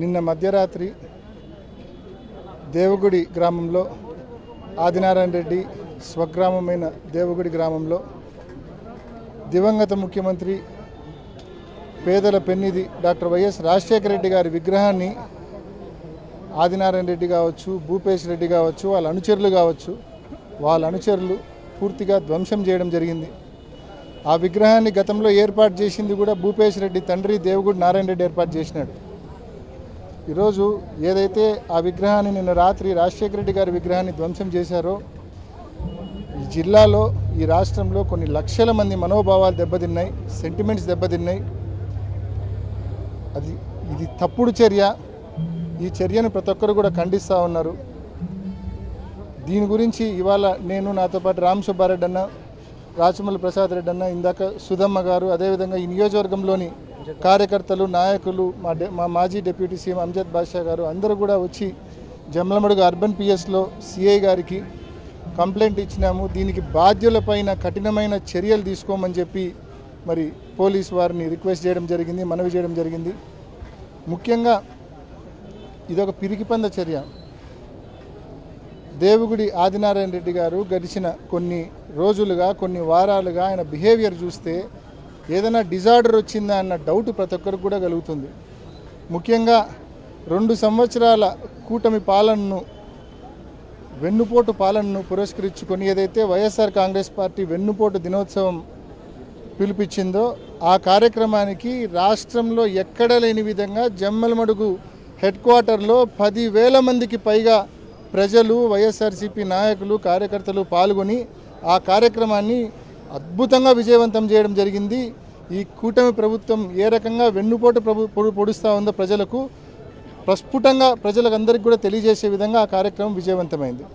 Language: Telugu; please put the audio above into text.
నిన్న మధ్యరాత్రి దేవగుడి గ్రామంలో ఆదినారాయణ రెడ్డి స్వగ్రామమైన దేవగుడి గ్రామంలో దివంగత ముఖ్యమంత్రి పేదల పెన్నిధి డాక్టర్ వైఎస్ రాజశేఖర రెడ్డి గారి విగ్రహాన్ని ఆదినారాయణ రెడ్డి కావచ్చు, భూపేష్ రెడ్డి కావచ్చు, వాళ్ళ అనుచరులు పూర్తిగా ధ్వంసం చేయడం జరిగింది. ఆ విగ్రహాన్ని గతంలో ఏర్పాటు చేసింది కూడా భూపేష్ రెడ్డి తండ్రి దేవగుడి నారాయణ రెడ్డి ఏర్పాటు చేసినాడు. ఈరోజు ఏదైతే ఆ విగ్రహాన్ని నిన్న రాత్రి రాజశేఖర రెడ్డి గారి విగ్రహాన్ని ధ్వంసం చేశారో ఈ జిల్లాలో, ఈ రాష్ట్రంలో కొన్ని లక్షల మంది మనోభావాలు దెబ్బతిన్నాయి, సెంటిమెంట్స్ దెబ్బతిన్నాయి. ఇది తప్పుడు చర్య. ఈ చర్యను ప్రతి ఒక్కరు కూడా ఖండిస్తూ ఉన్నారు. దీని గురించి ఇవాళ నేను, నాతో పాటు రామ్ సుబ్బారెడ్డి అన్న, రాచమల్లి ప్రసాద్ రెడ్డి అన్న, ఇందాక సుధమ్మ గారు, అదేవిధంగా ఈ నియోజకవర్గంలోని కార్యకర్తలు, నాయకులు, మా మాజీ డిప్యూటీ సీఎం అంజద్ బాషా గారు అందరూ కూడా వచ్చి జమ్మలమడుగు అర్బన్ పిఎస్లో సిఐ గారికి కంప్లైంట్ ఇచ్చినాము. దీనికి బాధ్యులపైన కఠినమైన చర్యలు తీసుకోమని చెప్పి మరి పోలీస్ వారిని రిక్వెస్ట్ చేయడం జరిగింది, మనవి చేయడం జరిగింది. ముఖ్యంగా ఇదొక పిరికిపంద చర్య. దేవగుడి ఆదినారాయణ రెడ్డి గారు గడిచిన కొన్ని రోజులుగా, కొన్ని వారాలుగా ఆయన బిహేవియర్ చూస్తే ఏదైనా డిజార్డర్ వచ్చిందా అన్న డౌట్ ప్రతి ఒక్కరికి కూడా కలుగుతుంది. ముఖ్యంగా 2 సంవత్సరాల కూటమి పాలనను, వెన్నుపోటు పాలనను పురస్కరించుకొని ఏదైతే వైఎస్ఆర్ కాంగ్రెస్ పార్టీ వెన్నుపోటు దినోత్సవం పిలిపించిందో ఆ కార్యక్రమానికి రాష్ట్రంలో ఎక్కడ లేని విధంగా జమ్మలమడుగు హెడ్ క్వార్టర్లో 10,000 మందికి పైగా ప్రజలు, వైఎస్ఆర్సీపీ నాయకులు, కార్యకర్తలు పాల్గొని ఆ కార్యక్రమాన్ని అద్భుతంగా విజయవంతం చేయడం జరిగింది. ఈ కూటమి ప్రభుత్వం ఏ రకంగా వెన్నుపోటు పొడుస్తూ ఉందో ప్రజలకు ప్రస్ఫుటంగా ప్రజలందరికీ కూడా తెలియజేసే విధంగా ఆ కార్యక్రమం విజయవంతమైంది.